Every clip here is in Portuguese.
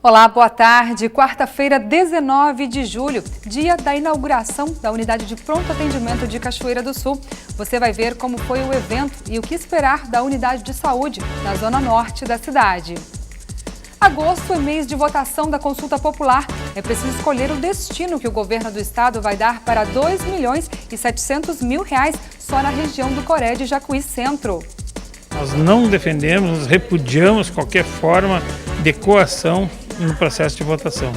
Olá, boa tarde. Quarta-feira, 19 de julho, dia da inauguração da Unidade de Pronto Atendimento de Cachoeira do Sul. Você vai ver como foi o evento e o que esperar da Unidade de Saúde na zona norte da cidade. Agosto é mês de votação da consulta popular. É preciso escolher o destino que o governo do estado vai dar para R$ 2.700.000 só na região do Coré de Jacuí Centro. Nós não defendemos, nós repudiamos qualquer forma de coação no processo de votação.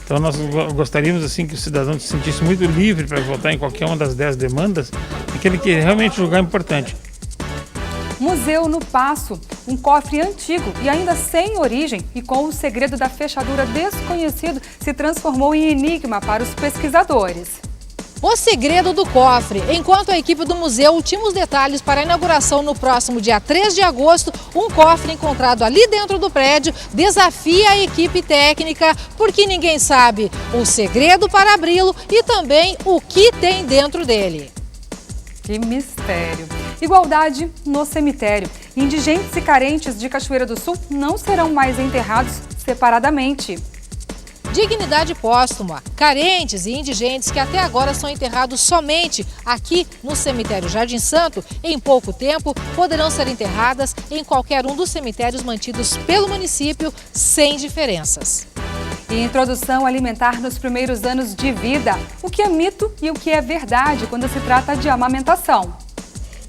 Então nós gostaríamos assim que o cidadão se sentisse muito livre para votar em qualquer uma das 10 demandas, aquele que realmente julgar importante. Museu no Paço, um cofre antigo e ainda sem origem e com o segredo da fechadura desconhecido se transformou em enigma para os pesquisadores. O segredo do cofre. Enquanto a equipe do museu ultima os detalhes para a inauguração no próximo dia 3 de agosto, um cofre encontrado ali dentro do prédio desafia a equipe técnica, porque ninguém sabe o segredo para abri-lo e também o que tem dentro dele. Que mistério! Igualdade no cemitério. Indigentes e carentes de Cachoeira do Sul não serão mais enterrados separadamente. Dignidade póstuma. Carentes e indigentes que até agora são enterrados somente aqui no cemitério Jardim Santo, em pouco tempo poderão ser enterradas em qualquer um dos cemitérios mantidos pelo município, sem diferenças. E introdução alimentar nos primeiros anos de vida. O que é mito e o que é verdade quando se trata de amamentação.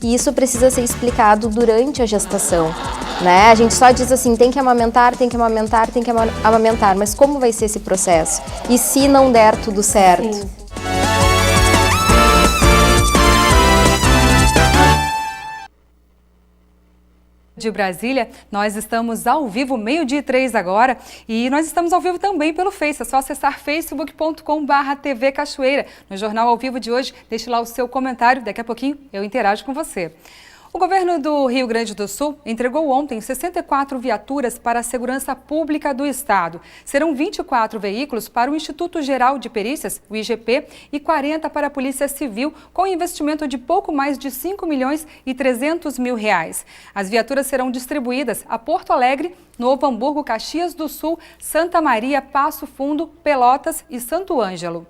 E isso precisa ser explicado durante a gestação, né? A gente só diz assim, tem que amamentar, tem que amamentar, tem que amamentar, mas como vai ser esse processo? E se não der tudo certo? Sim. De Brasília, nós estamos ao vivo, 12:03 agora, e nós estamos ao vivo também pelo Face, é só acessar facebook.com/TV Cachoeira. No Jornal ao Vivo de hoje, deixe lá o seu comentário, daqui a pouquinho eu interajo com você. O governo do Rio Grande do Sul entregou ontem 64 viaturas para a segurança pública do estado. Serão 24 veículos para o Instituto Geral de Perícias, o IGP, e 40 para a Polícia Civil, com investimento de pouco mais de R$ 5.300.000. As viaturas serão distribuídas a Porto Alegre, Novo Hamburgo, Caxias do Sul, Santa Maria, Passo Fundo, Pelotas e Santo Ângelo.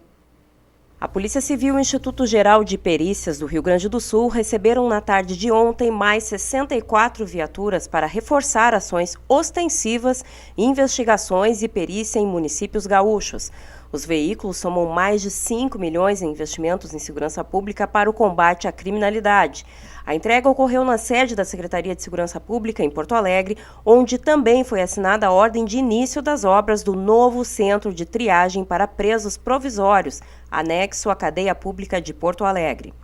A Polícia Civil e o Instituto Geral de Perícias do Rio Grande do Sul receberam na tarde de ontem mais 64 viaturas para reforçar ações ostensivas, investigações e perícia em municípios gaúchos. Os veículos somam mais de 5 milhões em investimentos em segurança pública para o combate à criminalidade. A entrega ocorreu na sede da Secretaria de Segurança Pública, em Porto Alegre, onde também foi assinada a ordem de início das obras do novo centro de triagem para presos provisórios, anexo à cadeia pública de Porto Alegre.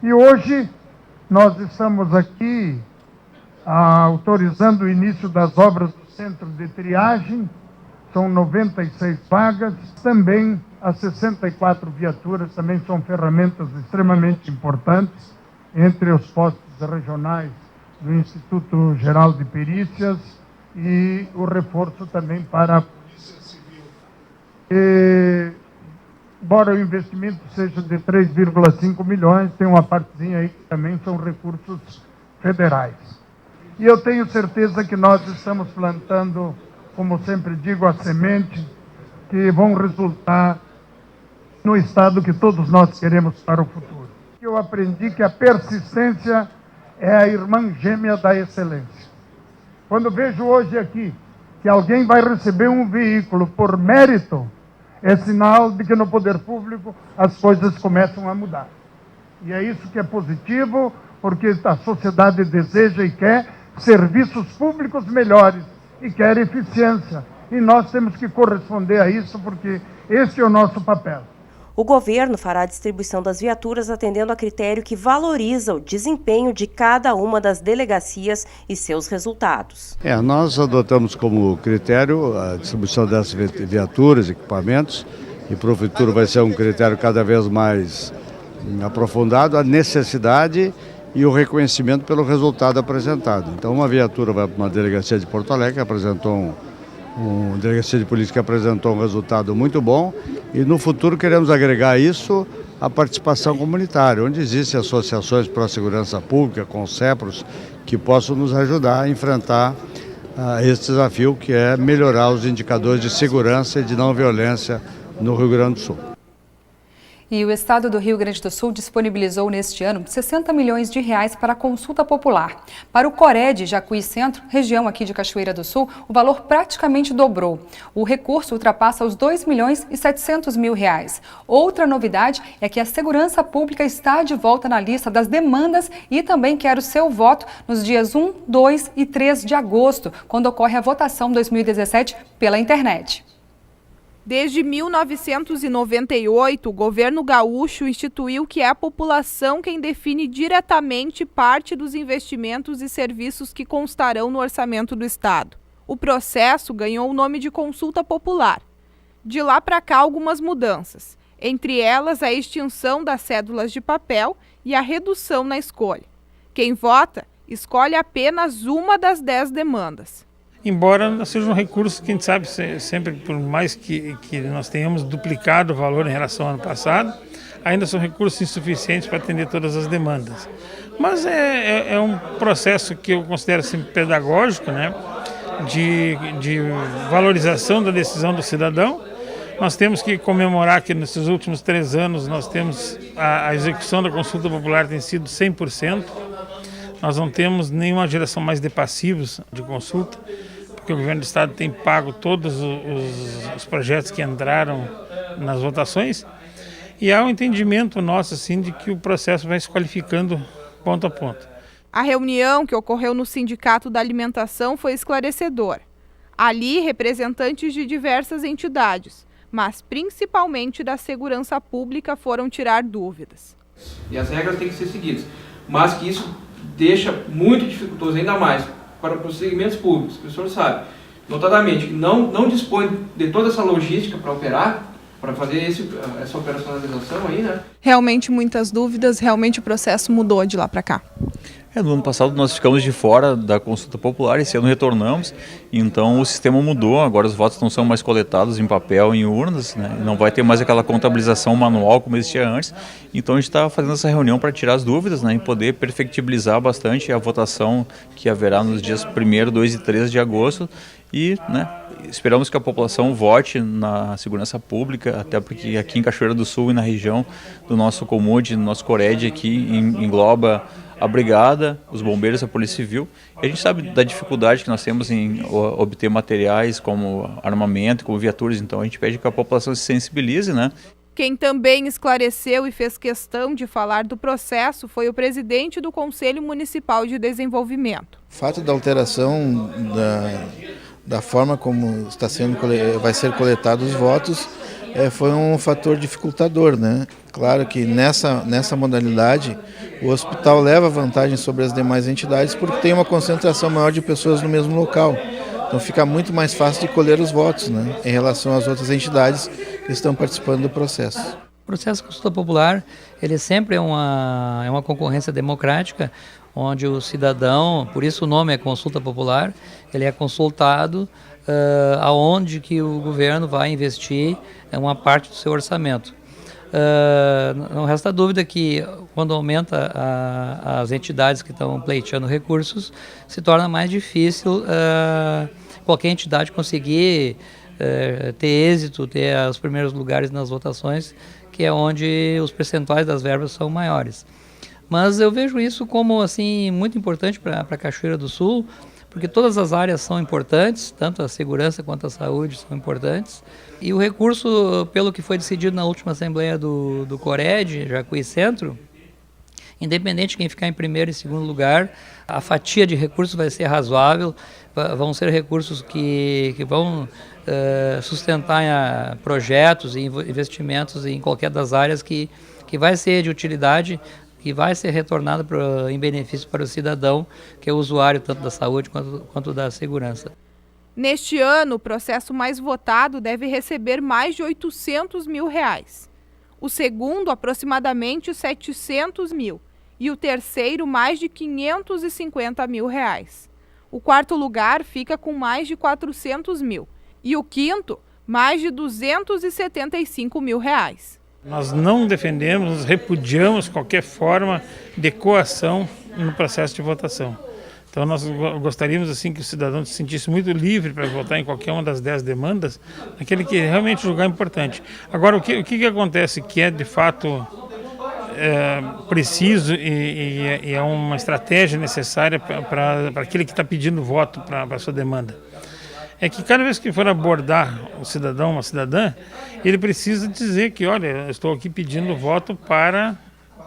E hoje nós estamos aqui autorizando o início das obras do centro de triagem, são 96 vagas, também as 64 viaturas, também são ferramentas extremamente importantes, entre os postos regionais do Instituto Geral de Perícias e o reforço também para a Polícia Civil. Embora o investimento seja de 3,5 milhões, tem uma partezinha aí que também são recursos federais. E eu tenho certeza que nós estamos plantando, como sempre digo, a semente que vão resultar no estado que todos nós queremos para o futuro. Eu aprendi que a persistência é a irmã gêmea da excelência. Quando vejo hoje aqui que alguém vai receber um veículo por mérito, é sinal de que no poder público as coisas começam a mudar. E é isso que é positivo, porque a sociedade deseja e quer serviços públicos melhores e quer eficiência. E nós temos que corresponder a isso, porque esse é o nosso papel. O governo fará a distribuição das viaturas atendendo a critério que valoriza o desempenho de cada uma das delegacias e seus resultados. Nós adotamos como critério a distribuição dessas viaturas, equipamentos, e para o futuro vai ser um critério cada vez mais aprofundado, a necessidade e o reconhecimento pelo resultado apresentado. Então uma viatura vai para uma delegacia de Porto Alegre, que apresentou uma delegacia de polícia que apresentou um resultado muito bom, e no futuro queremos agregar isso à participação comunitária, onde existem associações para a segurança pública, CONCEPROS, que possam nos ajudar a enfrentar esse desafio, que é melhorar os indicadores de segurança e de não violência no Rio Grande do Sul. E o Estado do Rio Grande do Sul disponibilizou neste ano 60 milhões de reais para a consulta popular. Para o Cored, Jacuí Centro, região aqui de Cachoeira do Sul, o valor praticamente dobrou. O recurso ultrapassa os 2 milhões e 700 mil reais. Outra novidade é que a segurança pública está de volta na lista das demandas e também quer o seu voto nos dias 1, 2 e 3 de agosto, quando ocorre a votação 2017 pela internet. Desde 1998, o governo gaúcho instituiu que é a população quem define diretamente parte dos investimentos e serviços que constarão no orçamento do Estado. O processo ganhou o nome de consulta popular. De lá para cá, algumas mudanças, entre elas a extinção das cédulas de papel e a redução na escolha. Quem vota, escolhe apenas uma das 10 demandas. Embora seja um recurso que a gente sabe, sempre por mais que nós tenhamos duplicado o valor em relação ao ano passado, ainda são recursos insuficientes para atender todas as demandas. Mas é um processo que eu considero sempre pedagógico, né, de valorização da decisão do cidadão. Nós temos que comemorar que nesses últimos 3 anos nós temos a execução da consulta popular tem sido 100%. Nós não temos nenhuma geração mais de passivos de consulta, porque o governo do estado tem pago todos os projetos que entraram nas votações, e há um entendimento nosso assim, de que o processo vai se qualificando ponto a ponto. A reunião que ocorreu no Sindicato da Alimentação foi esclarecedora. Ali, representantes de diversas entidades, mas principalmente da segurança pública, foram tirar dúvidas. E as regras têm que ser seguidas, mas que isso deixa muito dificultoso ainda mais para os segmentos públicos, que o senhor sabe, notadamente, que não dispõe de toda essa logística para operar, para fazer essa operacionalização aí, né? Realmente muitas dúvidas, realmente o processo mudou de lá para cá. No ano passado nós ficamos de fora da consulta popular, esse ano retornamos, então o sistema mudou, agora os votos não são mais coletados em papel, em urnas, né? Não vai ter mais aquela contabilização manual como existia antes, então a gente está fazendo essa reunião para tirar as dúvidas, né, e poder perfectibilizar bastante a votação que haverá nos dias 1º, 2 e 3 de agosto e, né, esperamos que a população vote na segurança pública, até porque aqui em Cachoeira do Sul e na região do nosso Comude, do nosso Cored aqui engloba a Brigada, os bombeiros, a Polícia Civil. E a gente sabe da dificuldade que nós temos em obter materiais como armamento, como viaturas, então a gente pede que a população se sensibilize, né? Quem também esclareceu e fez questão de falar do processo foi o presidente do Conselho Municipal de Desenvolvimento. O fato da alteração da forma como vai ser coletados os votos foi um fator dificultador, né? Claro que nessa modalidade o hospital leva vantagem sobre as demais entidades porque tem uma concentração maior de pessoas no mesmo local. Então fica muito mais fácil de colher os votos, né, em relação às outras entidades que estão participando do processo. O processo de consulta popular, ele sempre é uma concorrência democrática, onde o cidadão, por isso o nome é consulta popular, ele é consultado aonde que o governo vai investir uma parte do seu orçamento. Não resta dúvida que quando aumenta as entidades que estão pleiteando recursos, se torna mais difícil qualquer entidade conseguir ter êxito, ter os primeiros lugares nas votações, que é onde os percentuais das verbas são maiores. Mas eu vejo isso como assim, muito importante para Cachoeira do Sul, porque todas as áreas são importantes, tanto a segurança quanto a saúde são importantes. E o recurso, pelo que foi decidido na última Assembleia do Cored, Jacuí Centro, independente de quem ficar em primeiro e segundo lugar, a fatia de recursos vai ser razoável, vão ser recursos que vão sustentar projetos e investimentos em qualquer das áreas que vai ser de utilidade, que vai ser retornado em benefício para o cidadão, que é o usuário tanto da saúde quanto da segurança. Neste ano, o processo mais votado deve receber mais de 800 mil reais. O segundo, aproximadamente 700 mil. E o terceiro, mais de 550 mil reais. O quarto lugar fica com mais de 400 mil. E o quinto, mais de 275 mil reais. Nós não defendemos, repudiamos qualquer forma de coação no processo de votação. Então nós gostaríamos assim que o cidadão se sentisse muito livre para votar em qualquer uma das 10 demandas, aquele que realmente julgar importante. Agora, o que acontece que é de fato preciso e é uma estratégia necessária para aquele que está pedindo voto para a sua demanda, é que cada vez que for abordar o cidadão, uma cidadã, ele precisa dizer que, olha, eu estou aqui pedindo voto para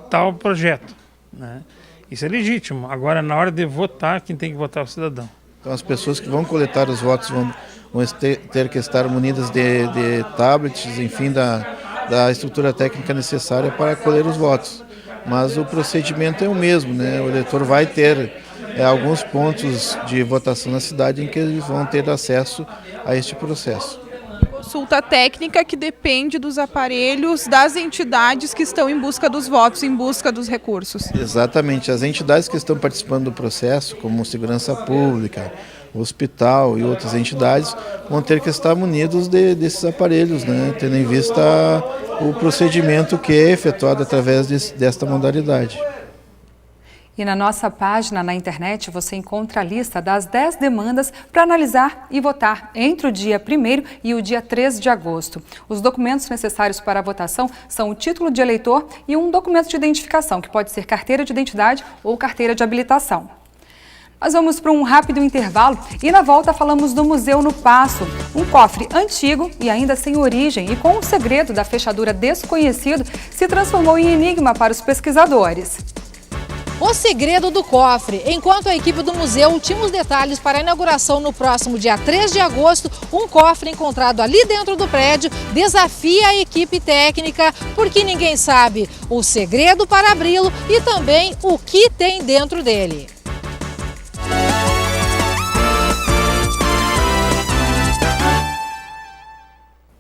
tal projeto, né? Isso é legítimo. Agora, na hora de votar, quem tem que votar é o cidadão. Então, as pessoas que vão coletar os votos vão ter que estar munidas de tablets, enfim, da estrutura técnica necessária para colher os votos. Mas o procedimento é o mesmo, né? O eleitor vai ter alguns pontos de votação na cidade em que eles vão ter acesso a este processo. Consulta técnica que depende dos aparelhos das entidades que estão em busca dos votos, em busca dos recursos. Exatamente. As entidades que estão participando do processo, como Segurança Pública, Hospital e outras entidades, vão ter que estar munidos desses aparelhos, né? Tendo em vista o procedimento que é efetuado através desta modalidade. E na nossa página na internet você encontra a lista das 10 demandas para analisar e votar entre o dia 1º e o dia 3 de agosto. Os documentos necessários para a votação são o título de eleitor e um documento de identificação, que pode ser carteira de identidade ou carteira de habilitação. Nós vamos para um rápido intervalo e na volta falamos do Museu no Paço, um cofre antigo e ainda sem origem e com o segredo da fechadura desconhecido se transformou em enigma para os pesquisadores. O segredo do cofre. Enquanto a equipe do museu tinha os detalhes para a inauguração no próximo dia 3 de agosto, um cofre encontrado ali dentro do prédio desafia a equipe técnica, porque ninguém sabe o segredo para abri-lo e também o que tem dentro dele.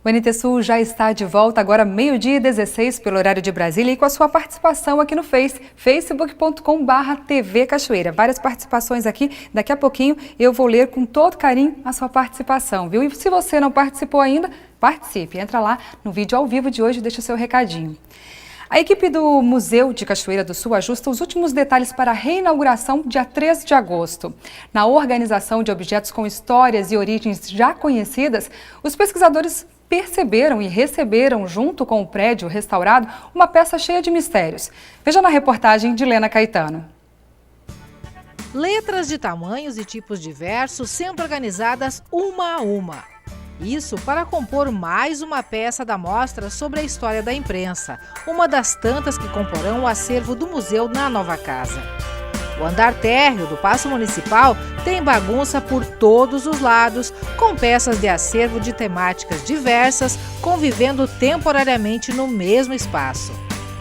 O NT Sul já está de volta agora 12h16 pelo horário de Brasília e com a sua participação aqui no facebook.com/TV Cachoeira. Várias participações aqui, daqui a pouquinho eu vou ler com todo carinho a sua participação, viu? E se você não participou ainda, participe, entra lá no vídeo ao vivo de hoje e deixa o seu recadinho. A equipe do Museu de Cachoeira do Sul ajusta os últimos detalhes para a reinauguração dia 3 de agosto. Na organização de objetos com histórias e origens já conhecidas, os pesquisadores perceberam e receberam, junto com o prédio restaurado, uma peça cheia de mistérios. Veja na reportagem de Lena Caetano. Letras de tamanhos e tipos diversos sendo organizadas uma a uma. Isso para compor mais uma peça da mostra sobre a história da imprensa, uma das tantas que comporão o acervo do museu na nova casa. O andar térreo do Paço Municipal tem bagunça por todos os lados, com peças de acervo de temáticas diversas convivendo temporariamente no mesmo espaço.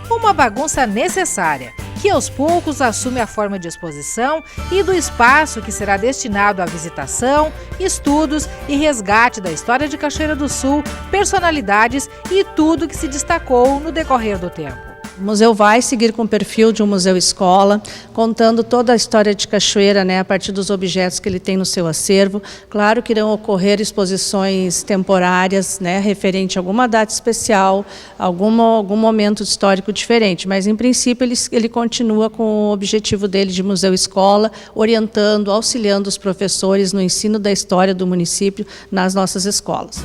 Uma bagunça necessária, que aos poucos assume a forma de exposição e do espaço que será destinado à visitação, estudos e resgate da história de Cachoeira do Sul, personalidades e tudo que se destacou no decorrer do tempo. O museu vai seguir com o perfil de um museu-escola, contando toda a história de Cachoeira, né, a partir dos objetos que ele tem no seu acervo. Claro que irão ocorrer exposições temporárias, né, referente a alguma data especial, algum momento histórico diferente, mas em princípio ele continua com o objetivo dele de museu-escola, orientando, auxiliando os professores no ensino da história do município nas nossas escolas.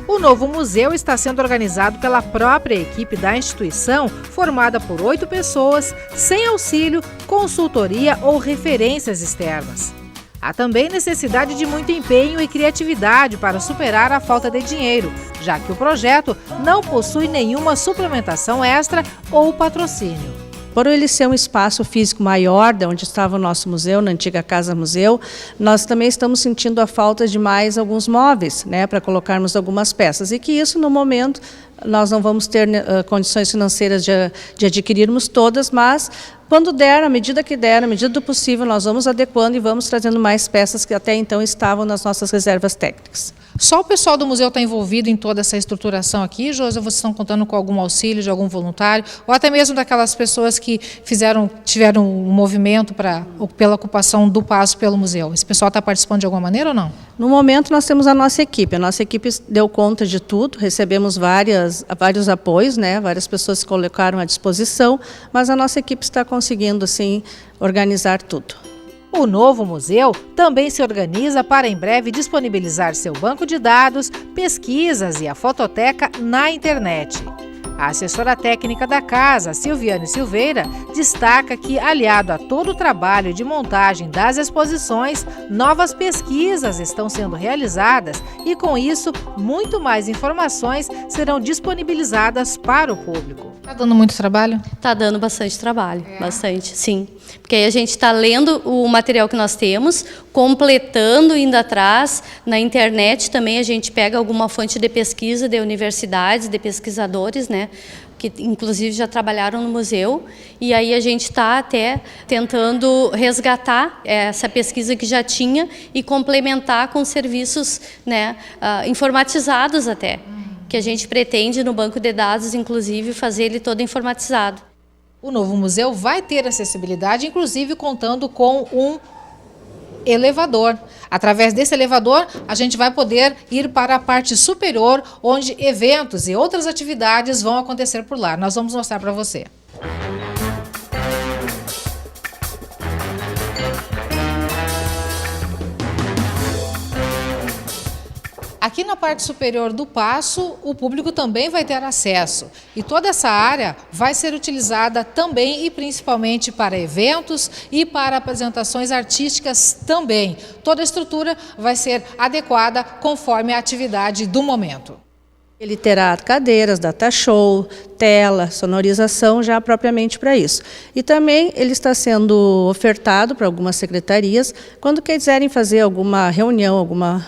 O novo museu está sendo organizado pela própria equipe da instituição, formada por 8 pessoas, sem auxílio, consultoria ou referências externas. Há também necessidade de muito empenho e criatividade para superar a falta de dinheiro, já que o projeto não possui nenhuma suplementação extra ou patrocínio. Por ele ser um espaço físico maior, de onde estava o nosso museu, na antiga Casa Museu, nós também estamos sentindo a falta de mais alguns móveis, né, para colocarmos algumas peças. E que isso, no momento, nós não vamos ter condições financeiras de adquirirmos todas, mas quando der, à medida que der, à medida do possível, nós vamos adequando e vamos trazendo mais peças que até então estavam nas nossas reservas técnicas. Só o pessoal do museu está envolvido em toda essa estruturação aqui, Josi, ou vocês estão contando com algum auxílio de algum voluntário, ou até mesmo daquelas pessoas que tiveram um movimento pela ocupação do paço pelo museu? Esse pessoal está participando de alguma maneira ou não? No momento nós temos a nossa equipe deu conta de tudo, recebemos vários apoios, né, várias pessoas se colocaram à disposição, mas a nossa equipe está conseguindo assim organizar tudo. O novo museu também se organiza para em breve disponibilizar seu banco de dados, pesquisas e a fototeca na internet. A assessora técnica da casa, Silviane Silveira, destaca que, aliado a todo o trabalho de montagem das exposições, novas pesquisas estão sendo realizadas e, com isso, muito mais informações serão disponibilizadas para o público. Está dando muito trabalho? Está dando bastante trabalho, bastante, sim. Porque aí a gente está lendo o material que nós temos, completando, indo atrás. Na internet também a gente pega alguma fonte de pesquisa de universidades, de pesquisadores, né, que inclusive já trabalharam no museu, e aí a gente está até tentando resgatar essa pesquisa que já tinha e complementar com serviços, né, informatizados até, que a gente pretende no banco de dados, inclusive, fazer ele todo informatizado. O novo museu vai ter acessibilidade, inclusive contando com um elevador. Através desse elevador, a gente vai poder ir para a parte superior, onde eventos e outras atividades vão acontecer por lá. Nós vamos mostrar para você. Aqui na parte superior do Paço, o público também vai ter acesso. E toda essa área vai ser utilizada também e principalmente para eventos e para apresentações artísticas também. Toda a estrutura vai ser adequada conforme a atividade do momento. Ele terá cadeiras, data show, tela, sonorização já propriamente para isso. E também ele está sendo ofertado para algumas secretarias quando quiserem fazer alguma reunião,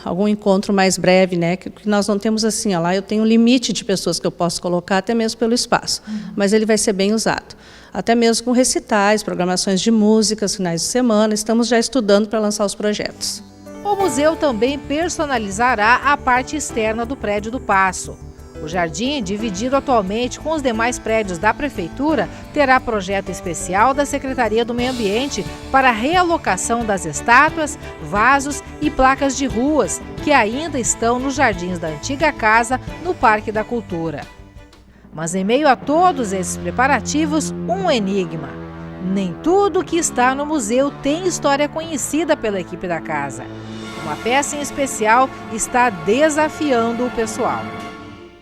algum encontro mais breve, né? Que nós não temos assim, ó, lá eu tenho um limite de pessoas que eu posso colocar até mesmo pelo espaço, mas ele vai ser bem usado. Até mesmo com recitais, programações de músicas, finais de semana, estamos já estudando para lançar os projetos. O museu também personalizará a parte externa do prédio do Paço. O jardim, dividido atualmente com os demais prédios da Prefeitura, terá projeto especial da Secretaria do Meio Ambiente para a realocação das estátuas, vasos e placas de ruas que ainda estão nos jardins da antiga casa no Parque da Cultura. Mas em meio a todos esses preparativos, um enigma. Nem tudo que está no museu tem história conhecida pela equipe da casa. Uma peça em especial está desafiando o pessoal.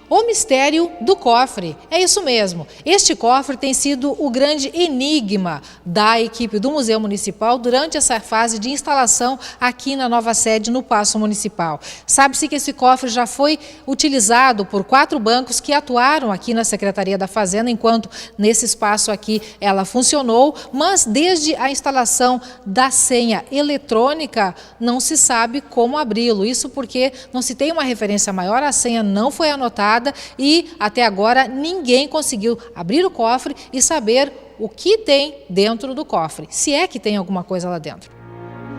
O mistério do cofre. É isso mesmo. Este cofre tem sido o grande enigma da equipe do Museu Municipal durante essa fase de instalação aqui na nova sede no Paço Municipal. Sabe-se que esse cofre já foi utilizado por 4 bancos que atuaram aqui na Secretaria da Fazenda, enquanto nesse espaço aqui ela funcionou, mas desde a instalação da senha eletrônica não se sabe como abri-lo. Isso porque não se tem uma referência maior, a senha não foi anotada e até agora ninguém conseguiu abrir o cofre e saber o que tem dentro do cofre, se é que tem alguma coisa lá dentro.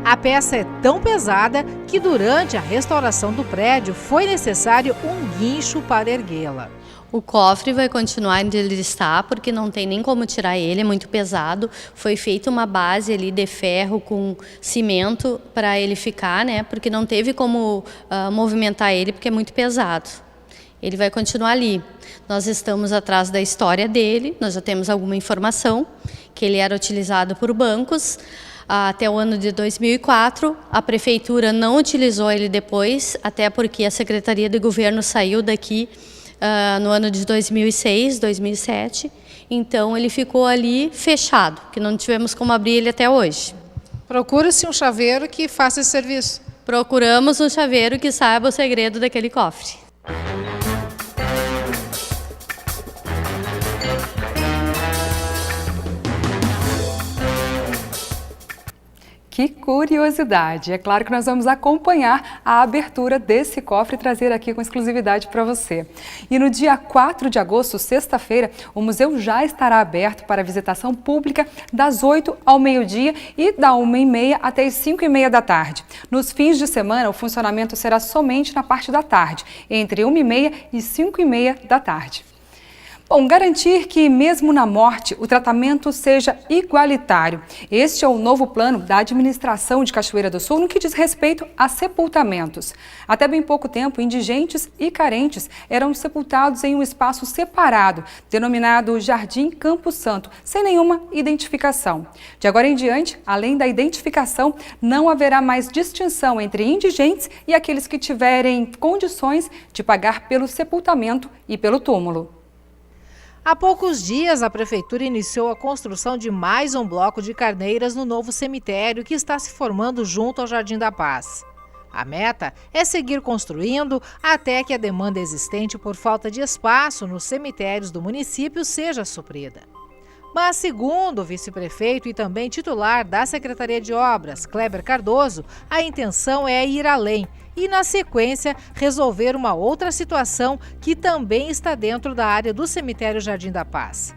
A peça é tão pesada que durante a restauração do prédio foi necessário um guincho para erguê-la. O cofre vai continuar onde ele está, porque não tem nem como tirar ele, é muito pesado. Foi feita uma base ali de ferro com cimento para ele ficar, né? Porque não teve como movimentar ele, porque é muito pesado. Ele vai continuar ali. Nós estamos atrás da história dele, nós já temos alguma informação, que ele era utilizado por bancos até o ano de 2004. A Prefeitura não utilizou ele depois, até porque a Secretaria de Governo saiu daqui no ano de 2006, 2007. Então, ele ficou ali fechado, que não tivemos como abrir ele até hoje. Procura-se um chaveiro que faça esse serviço. Procuramos um chaveiro que saiba o segredo daquele cofre. Que curiosidade! É claro que nós vamos acompanhar a abertura desse cofre e trazer aqui com exclusividade para você. E no dia 4 de agosto, sexta-feira, o museu já estará aberto para visitação pública das 8 ao meio-dia e da 1h30 até as 5h30 da tarde. Nos fins de semana, o funcionamento será somente na parte da tarde, entre 1h30 e 5h30 da tarde. Bom, garantir que mesmo na morte o tratamento seja igualitário. Este é o novo plano da administração de Cachoeira do Sul no que diz respeito a sepultamentos. Até bem pouco tempo, indigentes e carentes eram sepultados em um espaço separado, denominado Jardim Campo Santo, sem nenhuma identificação. De agora em diante, além da identificação, não haverá mais distinção entre indigentes e aqueles que tiverem condições de pagar pelo sepultamento e pelo túmulo. Há poucos dias, a Prefeitura iniciou a construção de mais um bloco de carneiras no novo cemitério que está se formando junto ao Jardim da Paz. A meta é seguir construindo até que a demanda existente por falta de espaço nos cemitérios do município seja suprida. Mas, segundo o vice-prefeito e também titular da Secretaria de Obras, Kleber Cardoso, a intenção é ir além e, na sequência, resolver uma outra situação que também está dentro da área do cemitério Jardim da Paz.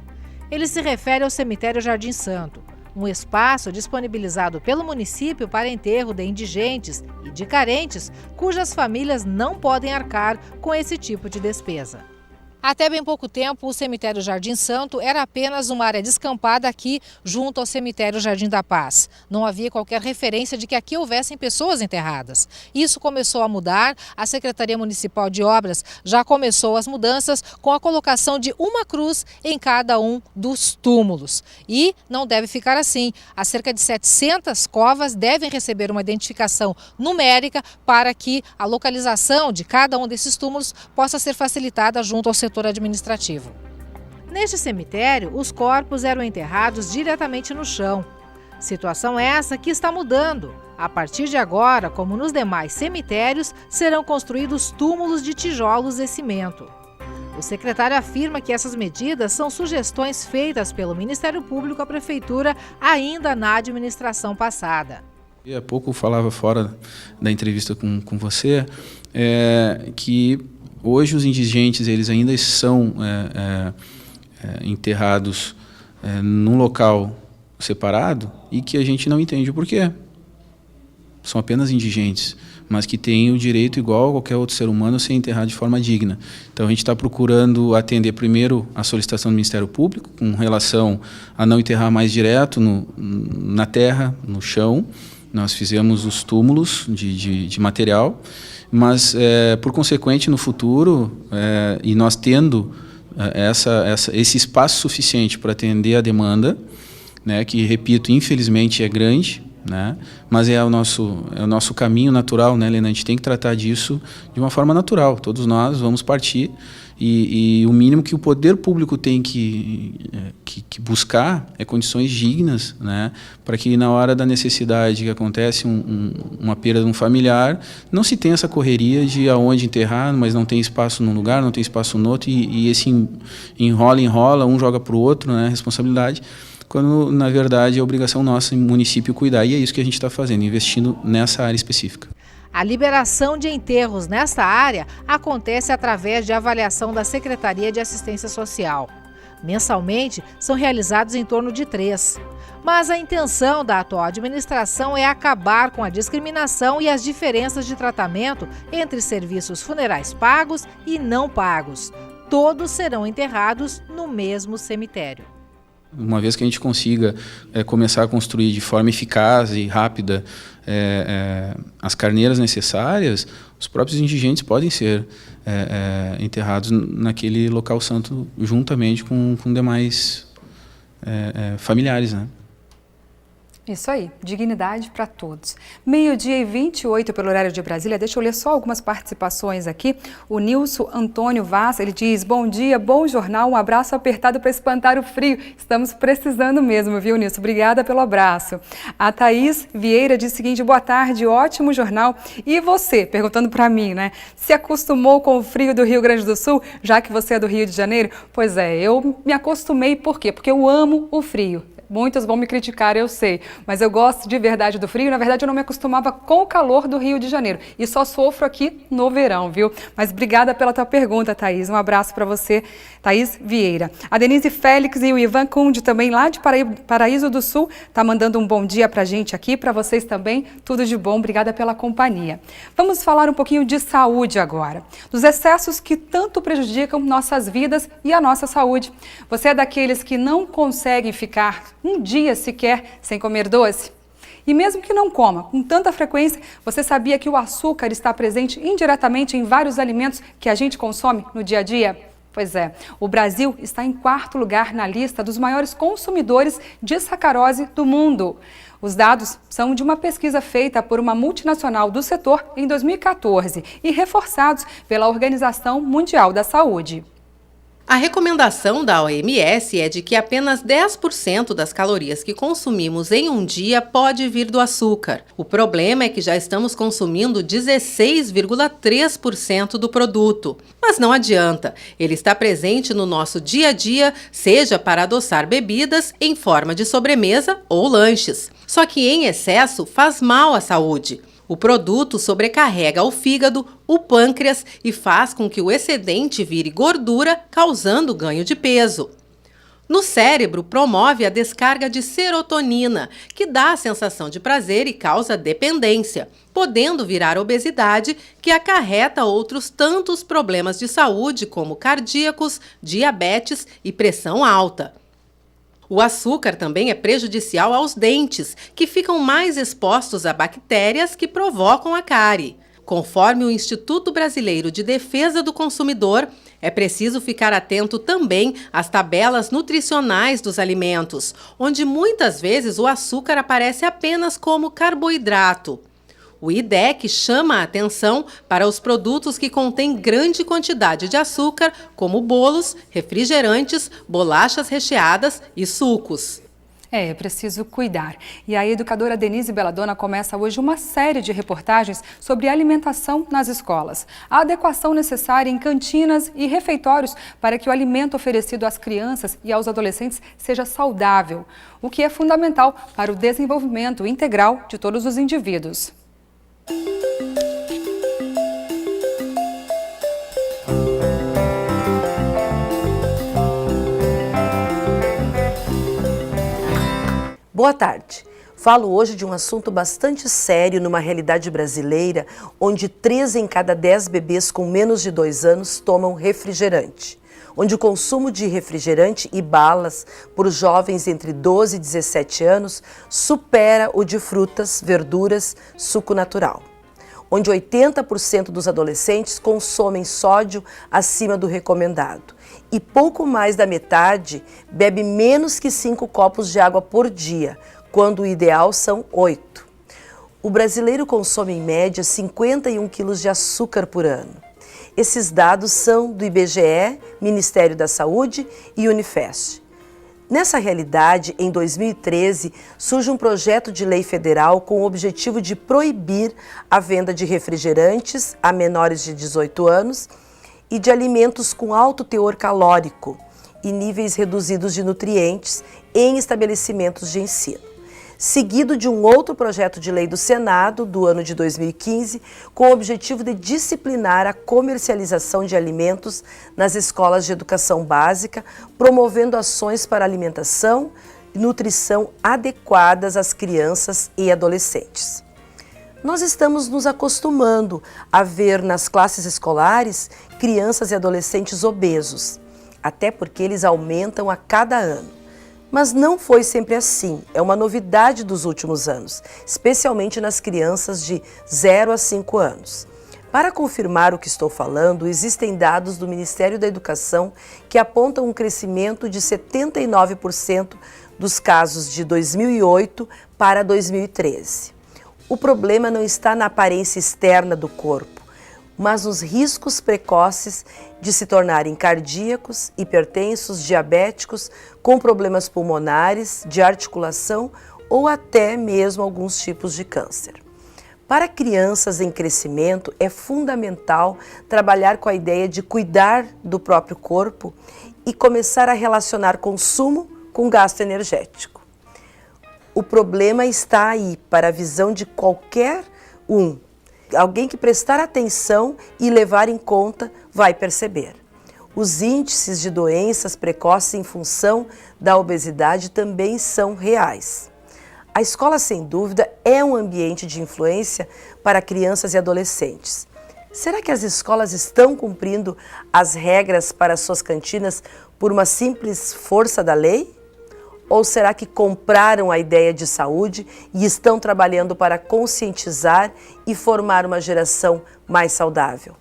Ele se refere ao cemitério Jardim Santo, um espaço disponibilizado pelo município para enterro de indigentes e de carentes cujas famílias não podem arcar com esse tipo de despesa. Até bem pouco tempo, o cemitério Jardim Santo era apenas uma área descampada aqui junto ao cemitério Jardim da Paz. Não havia qualquer referência de que aqui houvessem pessoas enterradas. Isso começou a mudar, a Secretaria Municipal de Obras já começou as mudanças com a colocação de uma cruz em cada um dos túmulos. E não deve ficar assim. As cerca de 700 covas devem receber uma identificação numérica para que a localização de cada um desses túmulos possa ser facilitada junto ao setor administrativo. Neste cemitério, os corpos eram enterrados diretamente no chão. Situação essa que está mudando. A partir de agora, como nos demais cemitérios, serão construídos túmulos de tijolos e cimento. O secretário afirma que essas medidas são sugestões feitas pelo Ministério Público à Prefeitura ainda na administração passada. Há pouco eu falava fora da entrevista com você que hoje os indigentes eles ainda são enterrados num local separado e que a gente não entende o porquê. São apenas indigentes, mas que têm o direito igual a qualquer outro ser humano a ser enterrado de forma digna. Então a gente está procurando atender primeiro a solicitação do Ministério Público com relação a não enterrar mais direto na terra, no chão. Nós fizemos os túmulos de material, mas, por consequente, no futuro, e nós tendo esse espaço suficiente para atender a demanda, né, que, repito, infelizmente é grande, né, mas é o nosso caminho natural, né, Helena? A gente tem que tratar disso de uma forma natural. Todos nós vamos partir e o mínimo que o poder público tem que buscar é condições dignas, né, para que na hora da necessidade que acontece uma perda de um familiar, não se tenha essa correria de aonde enterrar, mas não tem espaço num lugar, não tem espaço no outro, e esse enrola, um joga para o outro, né, responsabilidade, quando na verdade é obrigação nossa em município cuidar, e é isso que a gente está fazendo, investindo nessa área específica. A liberação de enterros nesta área acontece através de avaliação da Secretaria de Assistência Social. Mensalmente, são realizados em torno de 3. Mas a intenção da atual administração é acabar com a discriminação e as diferenças de tratamento entre serviços funerais pagos e não pagos. Todos serão enterrados no mesmo cemitério. Uma vez que a gente consiga começar a construir de forma eficaz e rápida as carneiras necessárias, os próprios indigentes podem ser enterrados naquele local santo juntamente com demais familiares, né? Isso aí, dignidade para todos. 12h28 pelo horário de Brasília. Deixa eu ler só algumas participações aqui. O Nilson Antônio Vaz, ele diz: bom dia, bom jornal, um abraço apertado para espantar o frio. Estamos precisando mesmo, viu, Nilson? Obrigada pelo abraço. A Thaís Vieira diz o seguinte: boa tarde, ótimo jornal. E você, perguntando para mim, né? Se acostumou com o frio do Rio Grande do Sul, já que você é do Rio de Janeiro? Pois é, eu me acostumei, por quê? Porque eu amo o frio. Muitos vão me criticar, eu sei, mas eu gosto de verdade do frio. Na verdade, eu não me acostumava com o calor do Rio de Janeiro e só sofro aqui no verão, viu? Mas obrigada pela tua pergunta, Thaís. Um abraço para você, Thaís Vieira. A Denise Félix e o Ivan Cunde, também lá de Paraíso do Sul, tá mandando um bom dia pra gente aqui, para vocês também. Tudo de bom, obrigada pela companhia. Vamos falar um pouquinho de saúde agora, dos excessos que tanto prejudicam nossas vidas e a nossa saúde. Você é daqueles que não conseguem ficar um dia sequer sem comer doce? E mesmo que não coma com tanta frequência, você sabia que o açúcar está presente indiretamente em vários alimentos que a gente consome no dia a dia? Pois é, o Brasil está em 4º lugar na lista dos maiores consumidores de sacarose do mundo. Os dados são de uma pesquisa feita por uma multinacional do setor em 2014 e reforçados pela Organização Mundial da Saúde. A recomendação da OMS é de que apenas 10% das calorias que consumimos em um dia pode vir do açúcar. O problema é que já estamos consumindo 16,3% do produto. Mas não adianta, ele está presente no nosso dia a dia, seja para adoçar bebidas em forma de sobremesa ou lanches. Só que em excesso faz mal à saúde. O produto sobrecarrega o fígado, o pâncreas e faz com que o excedente vire gordura, causando ganho de peso. No cérebro, promove a descarga de serotonina, que dá a sensação de prazer e causa dependência, podendo virar obesidade, que acarreta outros tantos problemas de saúde, como cardíacos, diabetes e pressão alta. O açúcar também é prejudicial aos dentes, que ficam mais expostos a bactérias que provocam a cárie. Conforme o Instituto Brasileiro de Defesa do Consumidor, é preciso ficar atento também às tabelas nutricionais dos alimentos, onde muitas vezes o açúcar aparece apenas como carboidrato. O IDEC chama a atenção para os produtos que contêm grande quantidade de açúcar, como bolos, refrigerantes, bolachas recheadas e sucos. É preciso cuidar. E a educadora Denise Belladonna começa hoje uma série de reportagens sobre alimentação nas escolas. A adequação necessária em cantinas e refeitórios para que o alimento oferecido às crianças e aos adolescentes seja saudável, o que é fundamental para o desenvolvimento integral de todos os indivíduos. Boa tarde. Falo hoje de um assunto bastante sério numa realidade brasileira onde 3 em cada 10 bebês com menos de 2 anos tomam refrigerante, onde o consumo de refrigerante e balas por jovens entre 12 e 17 anos supera o de frutas, verduras, suco natural, onde 80% dos adolescentes consomem sódio acima do recomendado e pouco mais da metade bebe menos que 5 copos de água por dia, quando o ideal são 8. O brasileiro consome em média 51 quilos de açúcar por ano. Esses dados são do IBGE, Ministério da Saúde e Unifesp. Nessa realidade, em 2013, surge um projeto de lei federal com o objetivo de proibir a venda de refrigerantes a menores de 18 anos e de alimentos com alto teor calórico e níveis reduzidos de nutrientes em estabelecimentos de ensino, seguido de um outro projeto de lei do Senado, do ano de 2015, com o objetivo de disciplinar a comercialização de alimentos nas escolas de educação básica, promovendo ações para alimentação e nutrição adequadas às crianças e adolescentes. Nós estamos nos acostumando a ver nas classes escolares crianças e adolescentes obesos, até porque eles aumentam a cada ano. Mas não foi sempre assim, é uma novidade dos últimos anos, especialmente nas crianças de 0 a 5 anos. Para confirmar o que estou falando, existem dados do Ministério da Educação que apontam um crescimento de 79% dos casos de 2008 para 2013. O problema não está na aparência externa do corpo, mas nos riscos precoces de se tornarem cardíacos, hipertensos, diabéticos, com problemas pulmonares, de articulação ou até mesmo alguns tipos de câncer. Para crianças em crescimento, é fundamental trabalhar com a ideia de cuidar do próprio corpo e começar a relacionar consumo com gasto energético. O problema está aí, para a visão de qualquer um. Alguém que prestar atenção e levar em conta vai perceber. Os índices de doenças precoces em função da obesidade também são reais. A escola, sem dúvida, é um ambiente de influência para crianças e adolescentes. Será que as escolas estão cumprindo as regras para suas cantinas por uma simples força da lei? Ou será que compraram a ideia de saúde e estão trabalhando para conscientizar e formar uma geração mais saudável?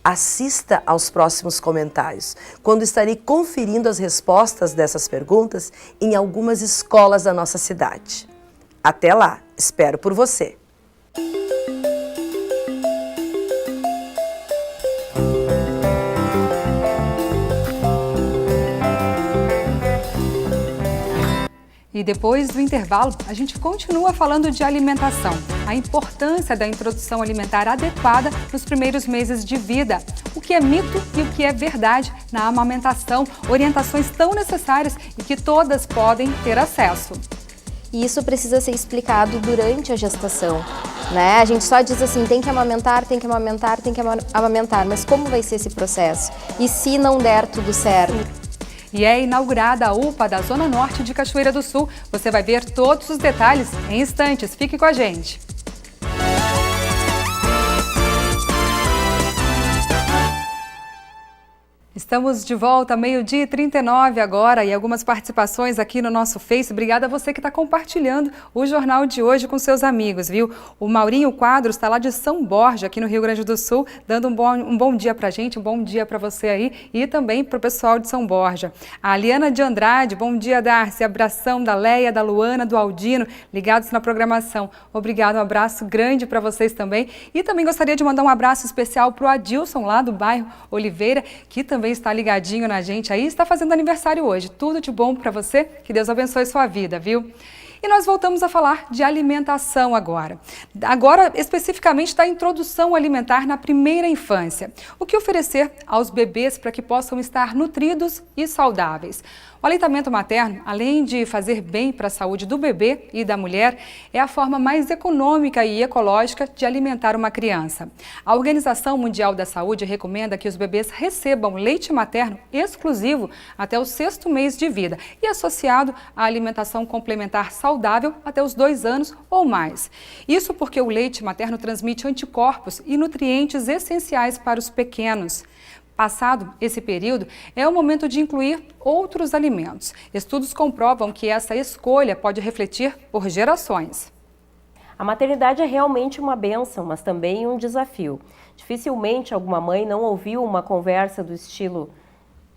Assista aos próximos comentários, quando estarei conferindo as respostas dessas perguntas em algumas escolas da nossa cidade. Até lá, espero por você! E depois do intervalo, a gente continua falando de alimentação, a importância da introdução alimentar adequada nos primeiros meses de vida, o que é mito e o que é verdade na amamentação, orientações tão necessárias e que todas podem ter acesso. E isso precisa ser explicado durante a gestação, né? A gente só diz assim, tem que amamentar, tem que amamentar, tem que amamentar, mas como vai ser esse processo? E se não der tudo certo? E é inaugurada a UPA da Zona Norte de Cachoeira do Sul. Você vai ver todos os detalhes em instantes. Fique com a gente. Estamos de volta, 12h39 agora, e algumas participações aqui no nosso Face. Obrigada a você que está compartilhando o jornal de hoje com seus amigos, viu? O Maurinho Quadros está lá de São Borja, aqui no Rio Grande do Sul, dando um bom dia pra gente, um bom dia para você aí e também para o pessoal de São Borja. A Aliana de Andrade, bom dia, Darcy, abração da Leia, da Luana, do Aldino, ligados na programação. Obrigado, um abraço grande para vocês também. E também gostaria de mandar um abraço especial para o Adilson, lá do bairro Oliveira, que também está ligadinho na gente aí, está fazendo aniversário hoje. Tudo de bom para você, que Deus abençoe sua vida, viu? E nós voltamos a falar de alimentação agora. Agora, especificamente, da introdução alimentar na primeira infância. O que oferecer aos bebês para que possam estar nutridos e saudáveis? O aleitamento materno, além de fazer bem para a saúde do bebê e da mulher, é a forma mais econômica e ecológica de alimentar uma criança. A Organização Mundial da Saúde recomenda que os bebês recebam leite materno exclusivo até o 6º mês de vida e associado à alimentação complementar saudável até os 2 anos ou mais. Isso porque o leite materno transmite anticorpos e nutrientes essenciais para os pequenos. Passado esse período, é o momento de incluir outros alimentos. Estudos comprovam que essa escolha pode refletir por gerações. A maternidade é realmente uma bênção, mas também um desafio. Dificilmente alguma mãe não ouviu uma conversa do estilo: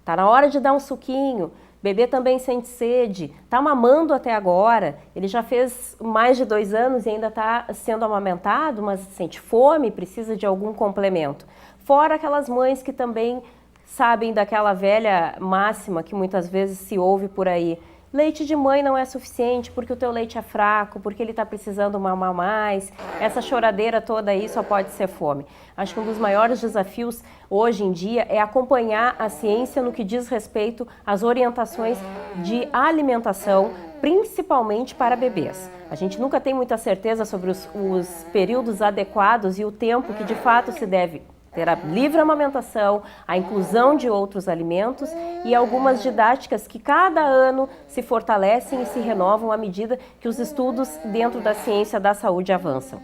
tá na hora de dar um suquinho, bebê também sente sede, tá mamando até agora, ele já fez mais de 2 anos e ainda está sendo amamentado, mas sente fome, precisa de algum complemento. Fora aquelas mães que também sabem daquela velha máxima que muitas vezes se ouve por aí: leite de mãe não é suficiente porque o teu leite é fraco, porque ele está precisando mamar mais, essa choradeira toda aí só pode ser fome. Acho que um dos maiores desafios hoje em dia é acompanhar a ciência no que diz respeito às orientações de alimentação, principalmente para bebês. A gente nunca tem muita certeza sobre os períodos adequados e o tempo que de fato se deve ter a livre amamentação, a inclusão de outros alimentos e algumas didáticas que cada ano se fortalecem e se renovam à medida que os estudos dentro da ciência da saúde avançam.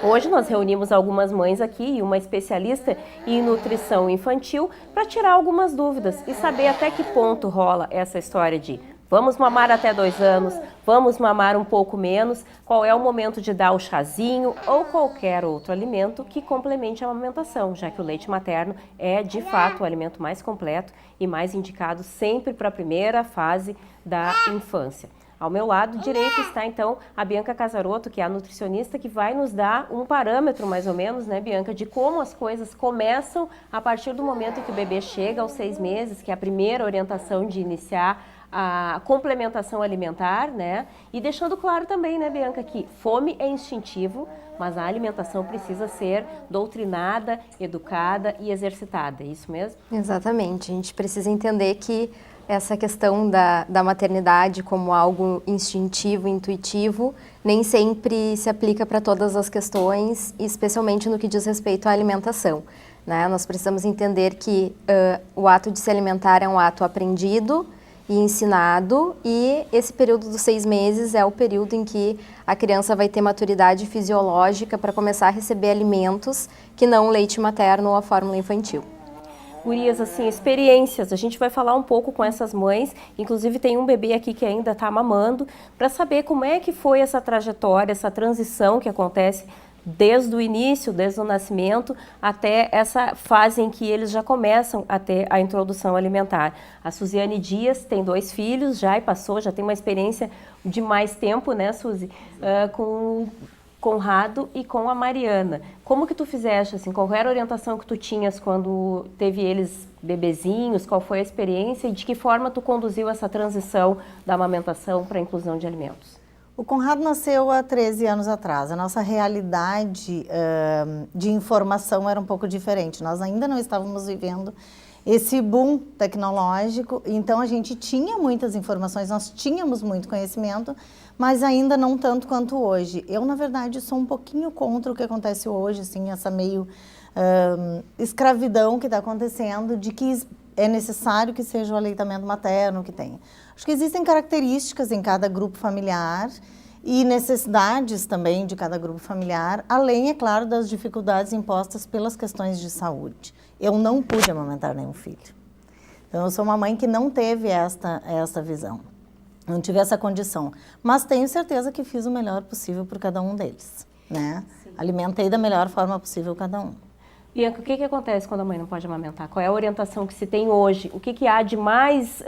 Hoje nós reunimos algumas mães aqui e uma especialista em nutrição infantil para tirar algumas dúvidas e saber até que ponto rola essa história de vamos mamar até 2 anos, vamos mamar um pouco menos, qual é o momento de dar o chazinho ou qualquer outro alimento que complemente a amamentação, já que o leite materno é, de fato, o alimento mais completo e mais indicado sempre para a primeira fase da infância. Ao meu lado direito está, então, a Bianca Casarotto, que é a nutricionista que vai nos dar um parâmetro, mais ou menos, né, Bianca, de como as coisas começam a partir do momento em que o bebê chega aos 6 meses, que é a primeira orientação de iniciar a complementação alimentar, né? E deixando claro também, né, Bianca, que fome é instintivo, mas a alimentação precisa ser doutrinada, educada e exercitada, é isso mesmo? Exatamente, a gente precisa entender que Essa questão da maternidade como algo instintivo, intuitivo, nem sempre se aplica para todas as questões, especialmente no que diz respeito à alimentação, né? Nós precisamos entender que o ato de se alimentar é um ato aprendido e ensinado, e esse período dos 6 meses é o período em que a criança vai ter maturidade fisiológica para começar a receber alimentos que não o leite materno ou a fórmula infantil. Gurias, assim, experiências, a gente vai falar um pouco com essas mães, inclusive tem um bebê aqui que ainda está mamando, para saber como é que foi essa trajetória, essa transição que acontece desde o início, desde o nascimento, até essa fase em que eles já começam a ter a introdução alimentar. A Suziane Dias tem 2 filhos já e já tem uma experiência de mais tempo, né, Suzy, com Conrado e com a Mariana. Como que tu fizeste, assim, qual era a orientação que tu tinhas quando teve eles bebezinhos, qual foi a experiência e de que forma tu conduziu essa transição da amamentação para a inclusão de alimentos? O Conrado nasceu há 13 anos atrás. A nossa realidade de informação era um pouco diferente. Nós ainda não estávamos vivendo esse boom tecnológico, então a gente tinha muitas informações, nós tínhamos muito conhecimento, mas ainda não tanto quanto hoje. Eu, na verdade, sou um pouquinho contra o que acontece hoje, assim, essa meio escravidão que está acontecendo, de que é necessário que seja o aleitamento materno que tenha. Acho que existem características em cada grupo familiar e necessidades também de cada grupo familiar, além, é claro, das dificuldades impostas pelas questões de saúde. Eu não pude amamentar nenhum filho. Então, eu sou uma mãe que não teve esta visão, não tive essa condição. Mas tenho certeza que fiz o melhor possível por cada um deles, né? Alimentei da melhor forma possível cada um. Bianca, o que acontece quando a mãe não pode amamentar? Qual é a orientação que se tem hoje? O que há de mais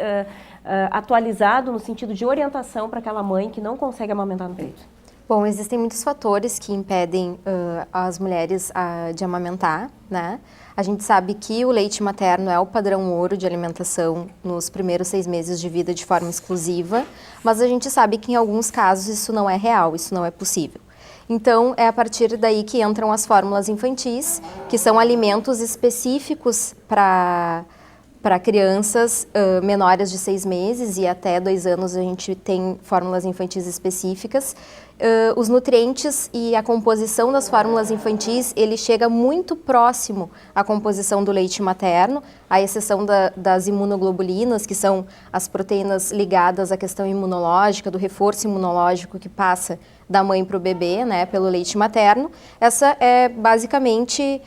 atualizado no sentido de orientação para aquela mãe que não consegue amamentar no peito? Bom, existem muitos fatores que impedem as mulheres de amamentar, né? A gente sabe que o leite materno é o padrão ouro de alimentação nos primeiros 6 meses de vida de forma exclusiva, mas a gente sabe que em alguns casos isso não é real, isso não é possível. Então, é a partir daí que entram as fórmulas infantis, que são alimentos específicos para crianças menores de 6 meses e até 2 anos a gente tem fórmulas infantis específicas. Os nutrientes e a composição das fórmulas infantis, ele chega muito próximo à composição do leite materno, à exceção das imunoglobulinas, que são as proteínas ligadas à questão imunológica, do reforço imunológico que passa da mãe para o bebê, né, pelo leite materno. Essa é basicamente,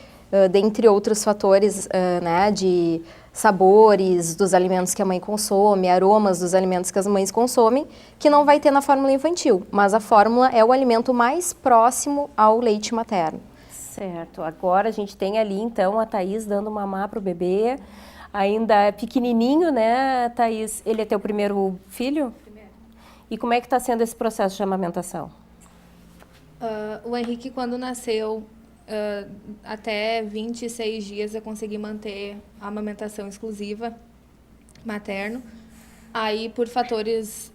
dentre outros fatores, né, de sabores dos alimentos que a mãe consome, aromas dos alimentos que as mães consomem, que não vai ter na fórmula infantil, mas a fórmula é o alimento mais próximo ao leite materno. Certo, agora a gente tem ali então a Thaís dando mamar para o bebê, ainda pequenininho, né, Thaís? Ele é teu primeiro filho? Primeiro. E como é que está sendo esse processo de amamentação? O Henrique, quando nasceu, até 26 dias eu consegui manter a amamentação exclusiva materno. Aí, por fatores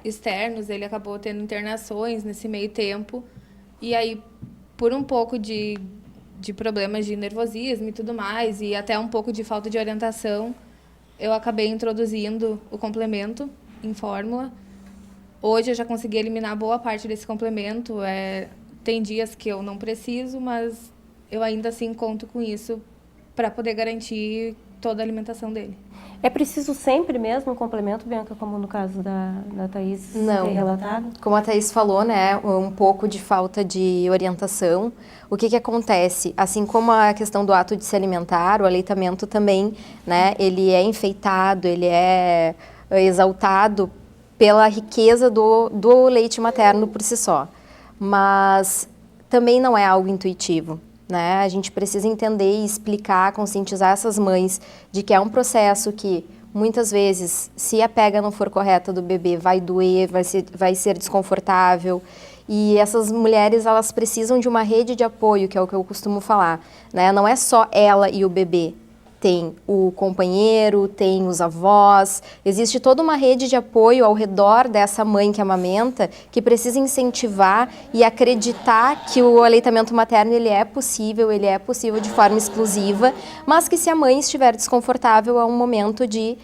externos, ele acabou tendo internações nesse meio tempo. E aí, por um pouco de problemas de nervosismo e tudo mais, e até um pouco de falta de orientação, eu acabei introduzindo o complemento em fórmula. Hoje eu já consegui eliminar boa parte desse complemento. Tem dias que eu não preciso, mas eu ainda assim conto com isso para poder garantir toda a alimentação dele. É preciso sempre mesmo um complemento, Bianca, como no caso da Thaís? Não, relatado? Como a Thaís falou, né, um pouco de falta de orientação. O que acontece? Assim como a questão do ato de se alimentar, o aleitamento também, né, ele é enfeitado, ele é exaltado pela riqueza do leite materno por si só. Mas também não é algo intuitivo, né? A gente precisa entender e explicar, conscientizar essas mães de que é um processo que muitas vezes, se a pega não for correta do bebê, vai doer, vai ser desconfortável. E essas mulheres, elas precisam de uma rede de apoio, que é o que eu costumo falar, né? Não é só ela e o bebê. Tem o companheiro, tem os avós, existe toda uma rede de apoio ao redor dessa mãe que amamenta, que precisa incentivar e acreditar que o aleitamento materno ele é possível de forma exclusiva, mas que se a mãe estiver desconfortável é um momento de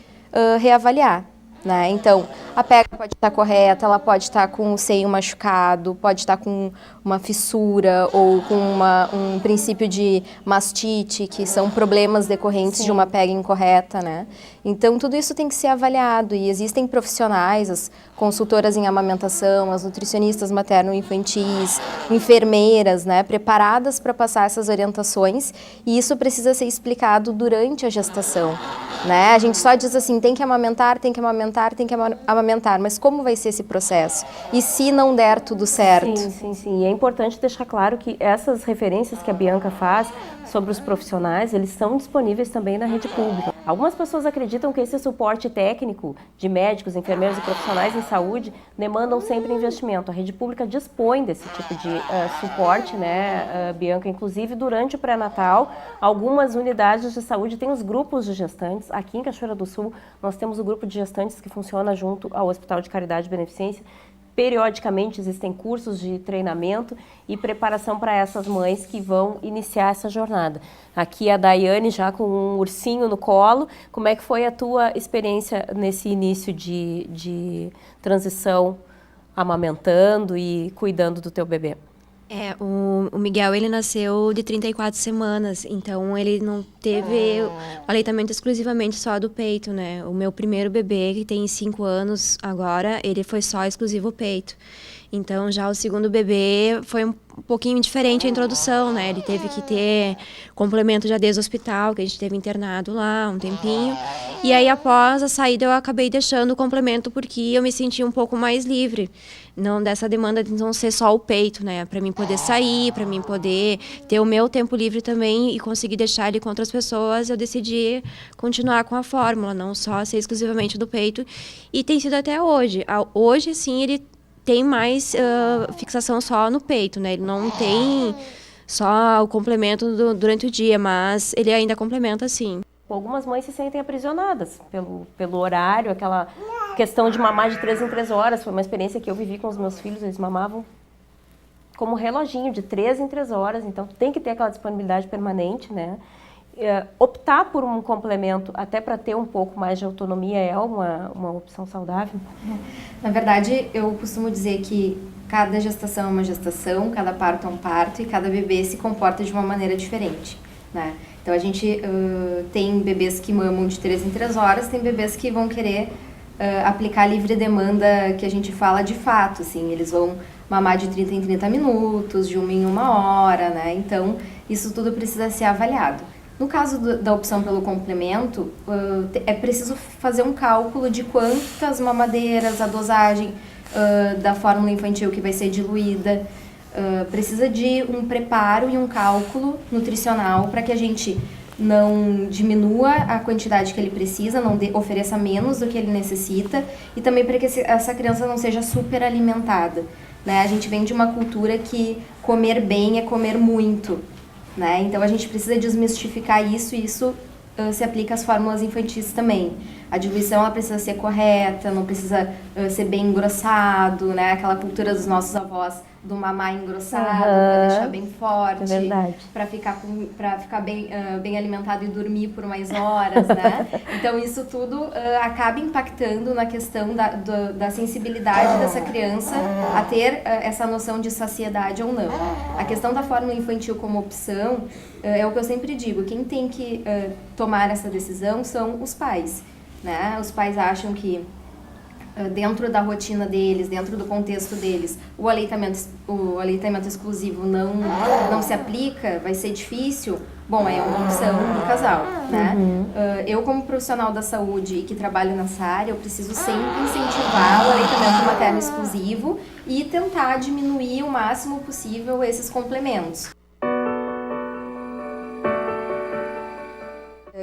reavaliar. Né? Então, a pega pode estar correta, ela pode estar com o seio machucado, pode estar com uma fissura ou com um princípio de mastite, que são problemas decorrentes de uma pega incorreta, né? Então, tudo isso tem que ser avaliado e existem profissionais, as consultoras em amamentação, as nutricionistas materno-infantis, enfermeiras, né, preparadas para passar essas orientações, e isso precisa ser explicado durante a gestação. Né? A gente só diz assim, tem que amamentar, tem que amamentar, tem que amamentar, mas como vai ser esse processo? E se não der tudo certo? Sim. E é importante deixar claro que essas referências que a Bianca faz sobre os profissionais, eles são disponíveis também na rede pública. Algumas pessoas acreditam que esse suporte técnico de médicos, enfermeiros e profissionais em saúde demandam sempre investimento. A rede pública dispõe desse tipo de suporte, né, Bianca? Inclusive, durante o pré-natal, algumas unidades de saúde têm os grupos de gestantes. Aqui em Cachoeira do Sul, nós temos o grupo de gestantes que funciona junto ao Hospital de Caridade e Beneficência. Periodicamente existem cursos de treinamento e preparação para essas mães que vão iniciar essa jornada. Aqui a Daiane já com um ursinho no colo. Como é que foi a tua experiência nesse início de transição, amamentando e cuidando do teu bebê? O Miguel, ele nasceu de 34 semanas, então ele não teve aleitamento exclusivamente só do peito, né? O meu primeiro bebê, que tem 5 anos agora, ele foi só exclusivo peito. Então, já o segundo bebê foi um pouquinho diferente a introdução, né? Ele teve que ter complemento já desde o hospital, que a gente teve internado lá um tempinho. E aí, após a saída, eu acabei deixando o complemento porque eu me senti um pouco mais livre. Não dessa demanda de não ser só o peito, né? Para mim poder sair, para mim poder ter o meu tempo livre também e conseguir deixar ele com outras pessoas, eu decidi continuar com a fórmula, não só ser exclusivamente do peito. E tem sido até hoje. Hoje, sim, ele tem mais fixação só no peito, né? Ele não tem só o complemento durante o dia, mas ele ainda complementa, sim. Algumas mães se sentem aprisionadas pelo horário, aquela questão de mamar de 3 em 3 horas. Foi uma experiência que eu vivi com os meus filhos, eles mamavam como reloginho, de 3 em 3 horas, então tem que ter aquela disponibilidade permanente, né? Optar por um complemento, até para ter um pouco mais de autonomia, é uma opção saudável? Na verdade, eu costumo dizer que cada gestação é uma gestação, cada parto é um parto e cada bebê se comporta de uma maneira diferente, né? Então, a gente tem bebês que mamam de 3 em 3 horas, tem bebês que vão querer aplicar livre demanda, que a gente fala de fato, assim, eles vão mamar de 30 em 30 minutos, de 1 em 1 hora, né? Então, isso tudo precisa ser avaliado. No caso da opção pelo complemento, é preciso fazer um cálculo de quantas mamadeiras, a dosagem da fórmula infantil que vai ser diluída. Precisa de um preparo e um cálculo nutricional para que a gente não diminua a quantidade que ele precisa, não ofereça menos do que ele necessita e também para que essa criança não seja super alimentada, né? A gente vem de uma cultura que comer bem é comer muito, né? Então a gente precisa desmistificar isso e isso se aplica às fórmulas infantis também. A diluição ela precisa ser correta, não precisa ser bem engrossado, né? Aquela cultura dos nossos avós do mamar engrossado, para deixar bem forte, para ficar bem alimentado e dormir por mais horas, né? Então isso tudo acaba impactando na questão da sensibilidade dessa criança a ter essa noção de saciedade ou não. A questão da fórmula infantil como opção é o que eu sempre digo, quem tem que tomar essa decisão são os pais, né? Os pais acham que dentro da rotina deles, dentro do contexto deles, o aleitamento exclusivo não se aplica, vai ser difícil. Bom, é uma opção do casal, né? Eu, como profissional da saúde e que trabalho nessa área, eu preciso sempre incentivar o aleitamento materno exclusivo e tentar diminuir o máximo possível esses complementos.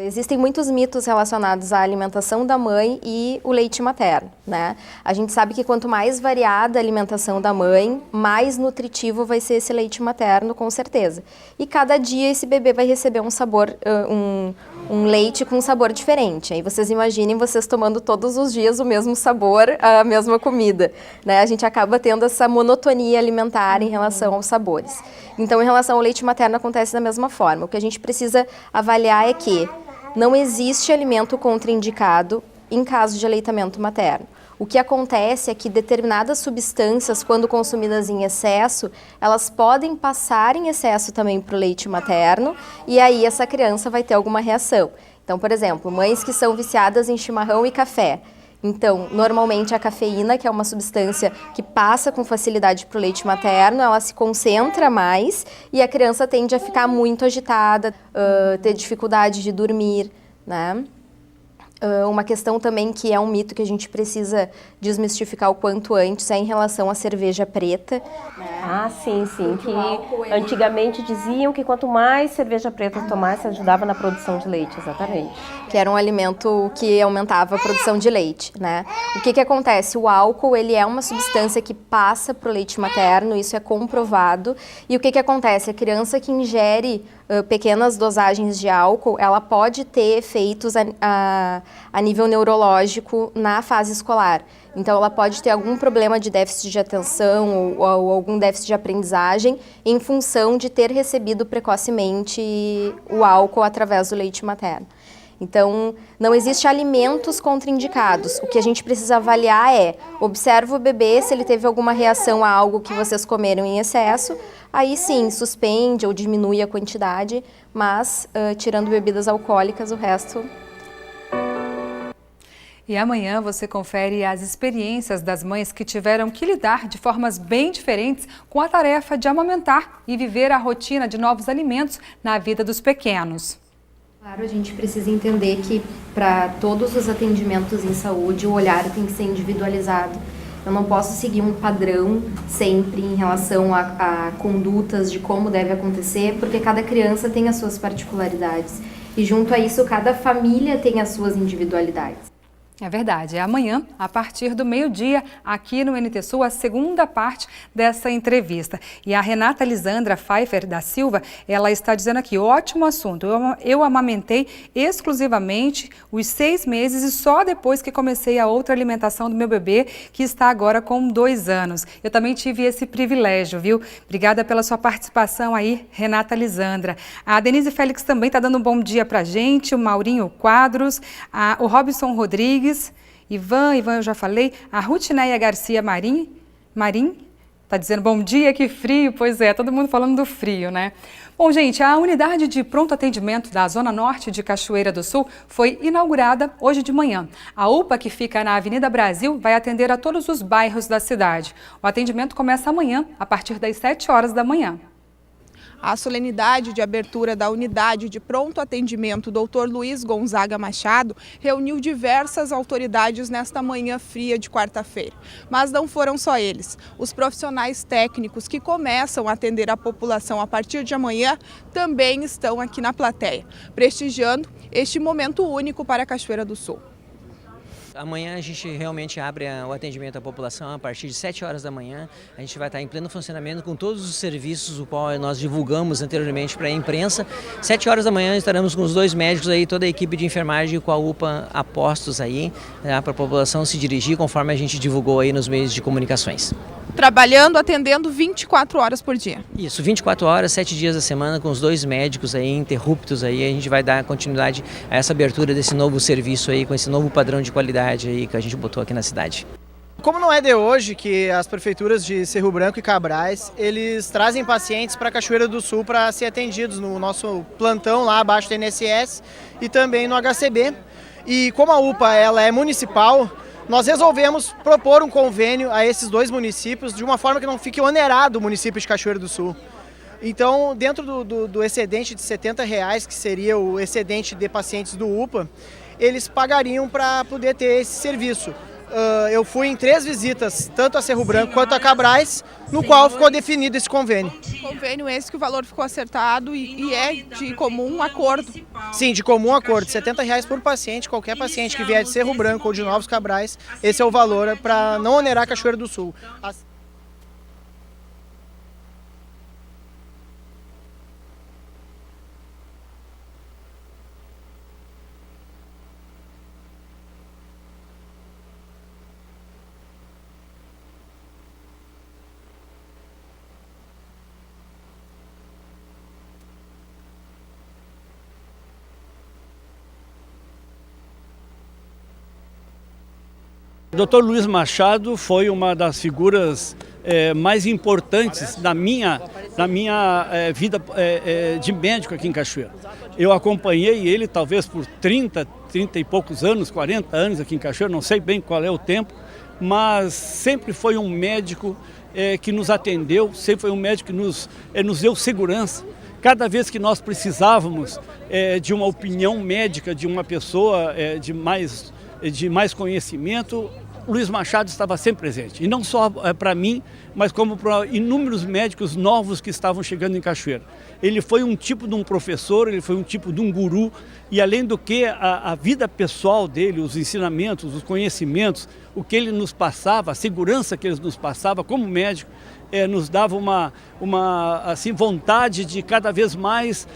Existem muitos mitos relacionados à alimentação da mãe e o leite materno, né? A gente sabe que quanto mais variada a alimentação da mãe, mais nutritivo vai ser esse leite materno, com certeza. E cada dia esse bebê vai receber um sabor, um leite com um sabor diferente. Aí vocês imaginem vocês tomando todos os dias o mesmo sabor, a mesma comida, né? A gente acaba tendo essa monotonia alimentar em relação aos sabores. Então, em relação ao leite materno, acontece da mesma forma. O que a gente precisa avaliar é que não existe alimento contraindicado em caso de aleitamento materno. O que acontece é que determinadas substâncias, quando consumidas em excesso, elas podem passar em excesso também para o leite materno e aí essa criança vai ter alguma reação. Então, por exemplo, mães que são viciadas em chimarrão e café. Então, normalmente a cafeína, que é uma substância que passa com facilidade para o leite materno, ela se concentra mais e a criança tende a ficar muito agitada, ter dificuldade de dormir, né? Uma questão também que é um mito que a gente precisa desmistificar o quanto antes é em relação à cerveja preta. Ah, sim, que antigamente diziam que quanto mais cerveja preta tomasse, ajudava na produção de leite, exatamente. Que era um alimento que aumentava a produção de leite, né? O que acontece? O álcool, ele é uma substância que passa para o leite materno, isso é comprovado. E o que acontece? A criança que ingere pequenas dosagens de álcool, ela pode ter efeitos a nível neurológico na fase escolar. Então, ela pode ter algum problema de déficit de atenção ou algum déficit de aprendizagem em função de ter recebido precocemente o álcool através do leite materno. Então, não existe alimentos contraindicados. O que a gente precisa avaliar é, observa o bebê, se ele teve alguma reação a algo que vocês comeram em excesso, aí sim, suspende ou diminui a quantidade, mas tirando bebidas alcoólicas, o resto... E amanhã você confere as experiências das mães que tiveram que lidar de formas bem diferentes com a tarefa de amamentar e viver a rotina de novos alimentos na vida dos pequenos. Claro, a gente precisa entender que para todos os atendimentos em saúde o olhar tem que ser individualizado. Eu não posso seguir um padrão sempre em relação a condutas de como deve acontecer, porque cada criança tem as suas particularidades. E junto a isso, cada família tem as suas individualidades. É verdade, é amanhã, a partir do meio-dia, aqui no NT Sul, a segunda parte dessa entrevista. E a Renata Lisandra Pfeiffer da Silva, ela está dizendo aqui, ótimo assunto, eu amamentei exclusivamente os 6 meses e só depois que comecei a outra alimentação do meu bebê, que está agora com 2 anos. Eu também tive esse privilégio, viu? Obrigada pela sua participação aí, Renata Lisandra. A Denise Félix também está dando um bom dia pra gente, o Maurinho Quadros, o Robson Rodrigues, Ivan, eu já falei, a Rutineia Garcia Marim, tá dizendo bom dia, que frio, pois é, todo mundo falando do frio, né? Bom, gente, a unidade de pronto atendimento da Zona Norte de Cachoeira do Sul foi inaugurada hoje de manhã. A UPA, que fica na Avenida Brasil, vai atender a todos os bairros da cidade. O atendimento começa amanhã, a partir das 7 horas da manhã. A solenidade de abertura da unidade de pronto atendimento Dr. Luiz Gonzaga Machado reuniu diversas autoridades nesta manhã fria de quarta-feira. Mas não foram só eles. Os profissionais técnicos que começam a atender a população a partir de amanhã também estão aqui na plateia, prestigiando este momento único para a Cachoeira do Sul. Amanhã a gente realmente abre o atendimento à população a partir de 7 horas da manhã. A gente vai estar em pleno funcionamento com todos os serviços, o qual nós divulgamos anteriormente para a imprensa. 7 horas da manhã estaremos com os 2 médicos aí, toda a equipe de enfermagem com a UPA a postos aí, para a população se dirigir conforme a gente divulgou aí nos meios de comunicações. Trabalhando, atendendo 24 horas por dia. Isso, 24 horas, 7 dias da semana, com os 2 médicos aí, interruptos aí, a gente vai dar continuidade a essa abertura desse novo serviço aí, com esse novo padrão de qualidade aí que a gente botou aqui na cidade. Como não é de hoje que as prefeituras de Cerro Branco e Cabrais, eles trazem pacientes para Cachoeira do Sul para ser atendidos no nosso plantão lá abaixo do INSS e também no HCB. E como a UPA ela é municipal, nós resolvemos propor um convênio a esses 2 municípios de uma forma que não fique onerado o município de Cachoeira do Sul. Então, dentro do excedente de R$70, que seria o excedente de pacientes do UPA, eles pagariam para poder ter esse serviço. Eu fui em 3 visitas, tanto a Cerro Branco quanto a Cabrais, no qual ficou definido esse convênio. Convênio esse que o valor ficou acertado e é de comum acordo. Sim, de comum acordo, R$70 por paciente, qualquer paciente que vier de Cerro Branco ou de Novos Cabrais, esse é o valor para não onerar a Cachoeira do Sul. O Dr. Luiz Machado foi uma das figuras mais importantes na minha vida de médico aqui em Cachoeira. Eu acompanhei ele talvez por 30 e poucos anos, 40 anos aqui em Cachoeira, não sei bem qual é o tempo, mas sempre foi um médico que nos atendeu, sempre foi um médico que nos deu segurança. Cada vez que nós precisávamos de uma opinião médica de uma pessoa de mais conhecimento, Luiz Machado estava sempre presente. E não só para mim, mas como para inúmeros médicos novos que estavam chegando em Cachoeira. Ele foi um tipo de um professor, ele foi um tipo de um guru, e além do que a vida pessoal dele, os ensinamentos, os conhecimentos, o que ele nos passava, a segurança que ele nos passava como médico, nos dava uma assim, vontade de cada vez mais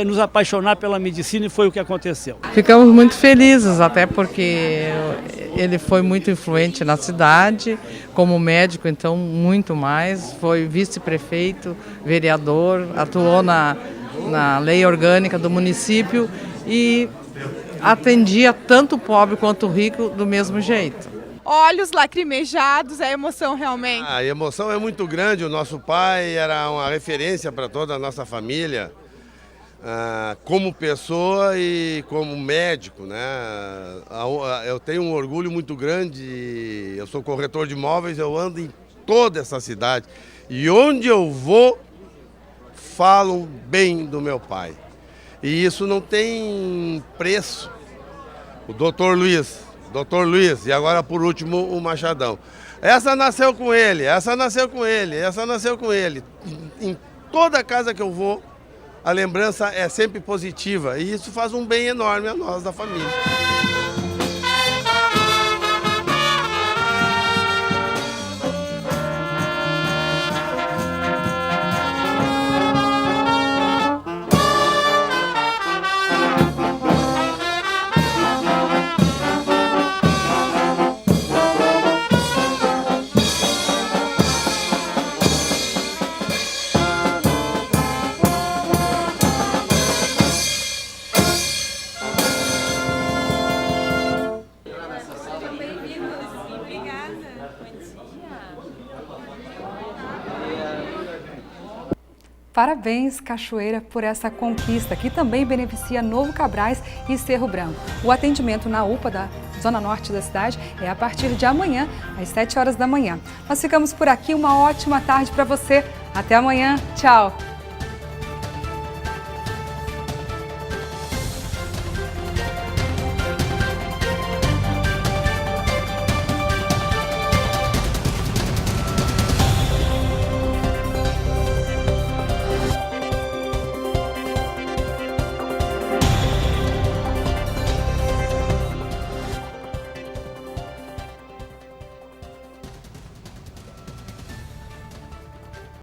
nos apaixonar pela medicina, e foi o que aconteceu. Ficamos muito felizes, até porque ele foi muito influente na cidade, como médico, então muito mais, foi vice-prefeito, vereador, atuou na lei orgânica do município e atendia tanto o pobre quanto o rico do mesmo jeito. Olhos lacrimejados, é emoção realmente. A emoção é muito grande. O nosso pai era uma referência para toda a nossa família, como pessoa e como médico, né? Eu tenho um orgulho muito grande. Eu sou corretor de imóveis, eu ando em toda essa cidade e onde eu vou falam bem do meu pai. E isso não tem preço. O Dr. Luiz, e agora por último o Machadão. Essa nasceu com ele, essa nasceu com ele, essa nasceu com ele. Em toda casa que eu vou, a lembrança é sempre positiva e isso faz um bem enorme a nós da família. Parabéns, Cachoeira, por essa conquista, que também beneficia Novo Cabrais e Cerro Branco. O atendimento na UPA da Zona Norte da cidade é a partir de amanhã, às 7 horas da manhã. Nós ficamos por aqui, uma ótima tarde para você. Até amanhã, tchau!